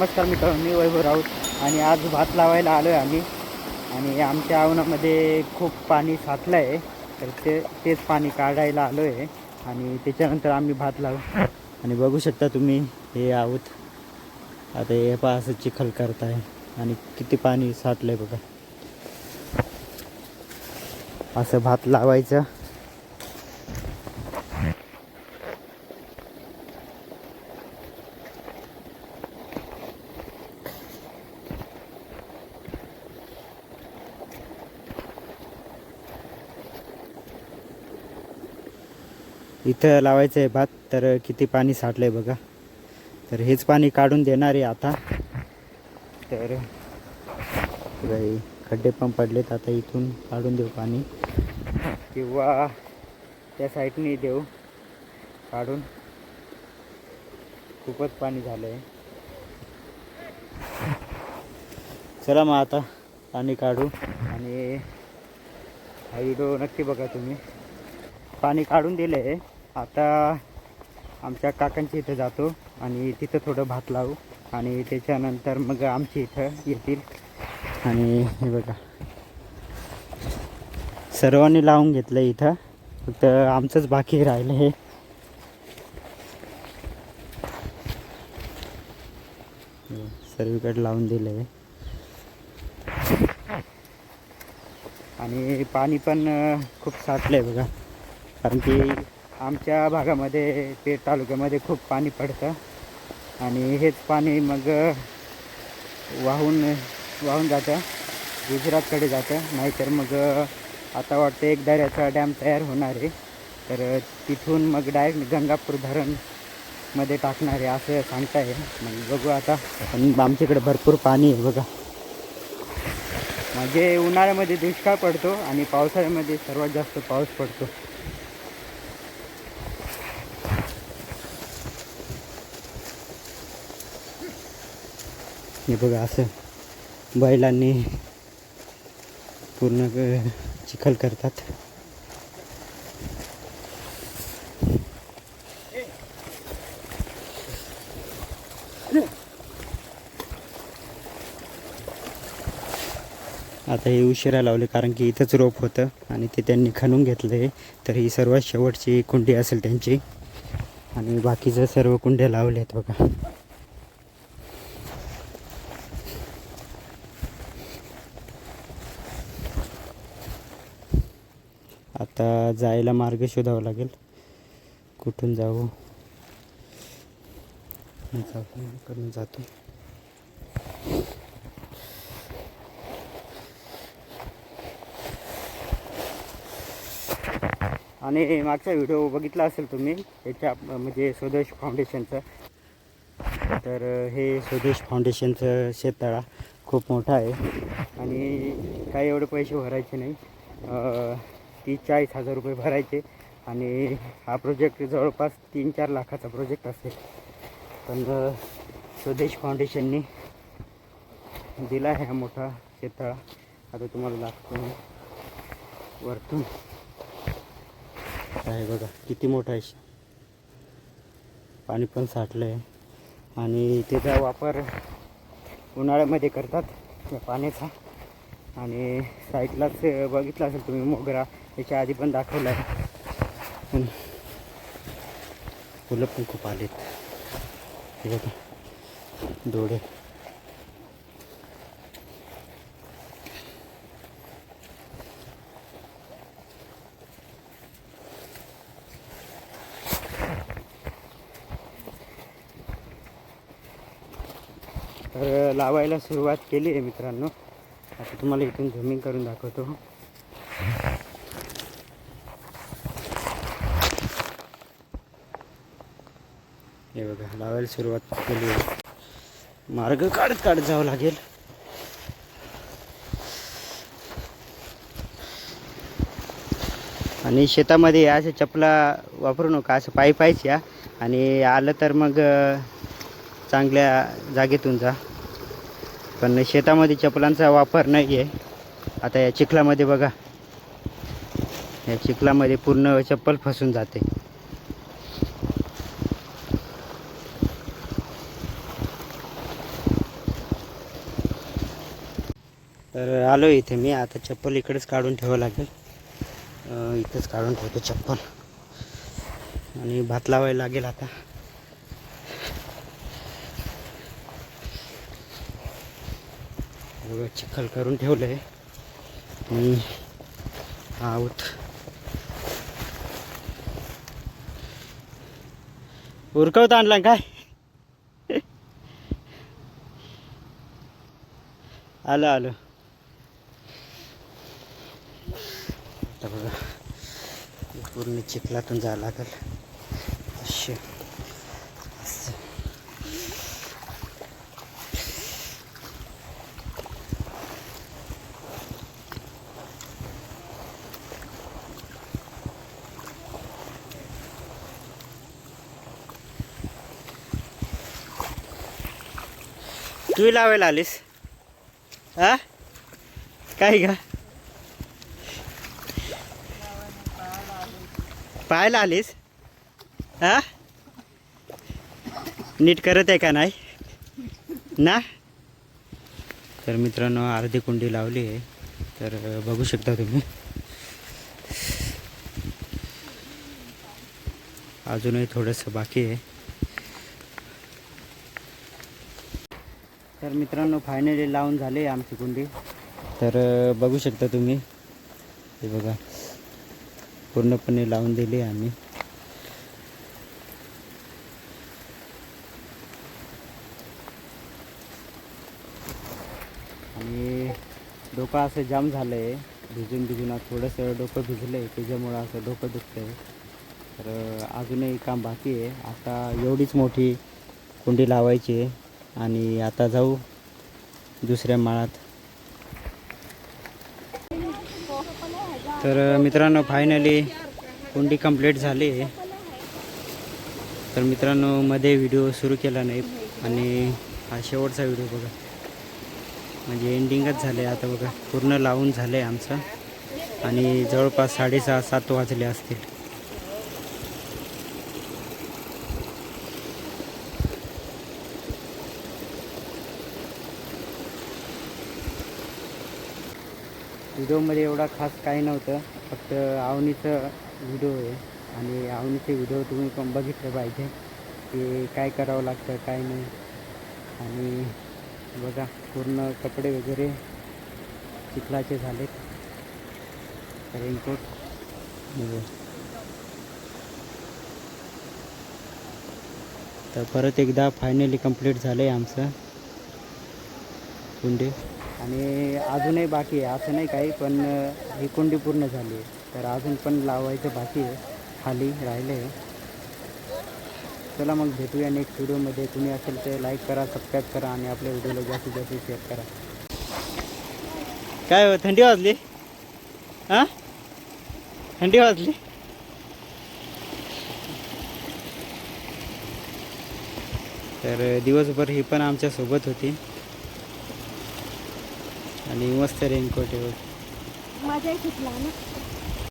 नमस्कार मित्रांनो, मी वैभव राऊत आणि आज भात लावायला आलो आहे आम्ही. आणि आमच्या आवनामध्ये खूप पाणी साचलं आहे, तर तेच पाणी काढायला आलो आहे. आणि त्याच्यानंतर आम्ही भात लावू. आणि बघू शकता तुम्ही, हे आहोत आता हे पहा असं चिखल करत आहे आणि किती पाणी साठलं आहे बघा. असं भात लावायचं. इथं लावायचं आहे भात, तर किती पाणी साठलं आहे बघा. तर हेच पाणी काढून देणार आहे आता. तर काही खड्डे पण पडलेत, आता इथून काढून देऊ पाणी किंवा त्या साईडने देऊ काढून. खूपच पाणी झालं आहे. चला मग आता पाणी काढू आणि हा व्हिडिओ नक्की बघा तुम्ही. पाणी काढून दिलं आहे. आता आमच्या काकांच्या इथं जातो आणि तिथं थोडं भात लावू आणि त्याच्यानंतर मग आमच्या इथं येतील. आणि हे बघा, सर्वांनी लावून घेतलं इथं, फक्त आमचंच बाकी राहिलं आहे. सर्वीकडे लावून दिलं आहे. आणि पाणी पण खूप साठलं आहे बघा, कारण की आमच्या भागामध्ये पेठ तालुक्यामध्ये खूप पाणी पडतं आणि हेच पाणी मग वाहून जातं, गुजरातकडे जातं. नाहीतर मग आता वाटतं एक दऱ्याचा डॅम तयार होणार आहे, तर तिथून मग डायरेक्ट गंगापूर धरणमध्ये टाकणार आहे असं सांगताय. मग बघू आता. पण आमच्याकडे भरपूर पाणी आहे बघा. म्हणजे उन्हाळ्यामध्ये दुष्काळ पडतो आणि पावसाळ्यामध्ये सर्वात जास्त पाऊस पडतो. हे बघा, असं बैलांनी पूर्ण चिखल करतात. आता हे उशिरा लावले कारण की इथंच रोप होतं आणि ते त्यांनी खणून घेतलं आहे. तर ही सर्वात शेवटची कुंडी असेल त्यांची, आणि बाकीचं सर्व कुंड्या लावले आहेत बघा. आता जायला मार्ग शोधावा लागेल, कुठून जाऊ. करून जातो. आणि मागचा व्हिडिओ बघितला असेल तुम्ही, याच्या म्हणजे स्वदेश फाउंडेशनचं. तर हे स्वदेश फाउंडेशनचं शेततळा खूप मोठा आहे आणि काही एवढे पैसे भरायचे नाही, 30-40 हजार रुपये भरायचे. आणि हा प्रोजेक्ट जवळपास 3-4 लाखाचा प्रोजेक्ट असेल. पण स्वदेश फाउंडेशनने दिला आहे हा मोठा शेततळा. आता तुम्हाला दाखवतो वरतून. आहे बघा किती मोठा आहे. पाणी पण साठलं आहे आणि त्याचा वापर उन्हाळ्यामध्ये करतात या पाण्याचा. आणि साईडलाच बघितलं असेल तुम्ही मोगरा, याच्या आधी पण दाखवला आहे. पण फुलं पण खूप आलेत. हे बघा दोडे. तर लावायला सुरुवात केली आहे मित्रांनो. आता तुम्हाला इथून झूमिंग करून दाखवतो. हे बघा, लावायला सुरुवात केली आहे. मार्ग काढत जावं लागेल. आणि शेतामध्ये अशा चपला वापरू नका, असं पायी पायीच या. आणि आलं तर मग चांगल्या जागेतून जा. पण शेतामध्ये चपलांचा वापर नाही आहे. आता या चिखलामध्ये बघा, या चिखलामध्ये पूर्ण चप्पल फसून जाते. आलो इथे मी. आता चप्पल इकडेच काढून ठेवावं लागेल. इथंच काढून ठेवतो चप्पल आणि भात लावायला लागेल आता. बघा चिखल करून ठेवलं आहे मी आऊत. उरकवत आणला काय? आलं आलं. आता बघा पूर्ण चिखलातून जावं लागेल. असे असं. तू लावायला आलीस? हा काय का पाहायला आलीस? हा नीट करत आहे का नाही ना? तर मित्रांनो अर्धी कुंडी लावली आहे. तर बघू शकता तुम्ही. अजूनही थोडंसं बाकी आहे. तर मित्रांनो फायनली लावून झाले आमची कुंडी. तर बघू शकता तुम्ही. हे बघा पूर्णपणे लावून दिली आम्ही. आणि डोकं असं जाम झालं आहे भिजून थोडंसं डोकं भिजलं आहे त्याच्यामुळं असं डोकं दुखतं आहे. तर अजूनही काम बाकी आहे. आता एवढीच मोठी कुंडी लावायची आहे आणि आता जाऊ दुसऱ्या माळात. तर मित्रांनो फायनली कुंडी कंप्लीट झाली आहे. तर मित्रांनो मध्ये व्हिडिओ सुरू केला नाही आणि हा शेवटचा व्हिडिओ बघा. म्हणजे एंडिंगच झाले. आता बघा पूर्ण लावून झालं आहे आमचं आणि जवळपास 6:30-7 वाजले असतील. व्हिडिओमध्ये एवढा खास काही नव्हतं. फक्त आवनीचं व्हिडिओ आहे आणि आवनीचे व्हिडिओ तुम्ही पण बघितलं पाहिजे की काय करावं लागतं काय नाही. आणि बघा पूर्ण कपडे वगैरे चिखलाचे झालेत. रेनकोट तर परत एकदा फायनली कंप्लीट झालं आहे आमचं कुंडी. आणि अजूनही बाकी आहे असं नाही काही, पण ही कुंडी पूर्ण झाली आहे. तर अजून पण लावायचं बाकी आहे, खाली राहिलं आहे. चला मग भेटूया नेक्स्ट व्हिडिओमध्ये. तुम्ही असेल तर लाईक करा, सबस्क्राईब करा आणि आपल्या व्हिडिओला जास्तीत जास्त शेअर करा. काय हो थंडी वाजली? हां थंडी वाजली? तर दिवसभर ही पण आमच्यासोबत होती आणि मस्त रेनकोट आहे. माझ्या शिकला ना.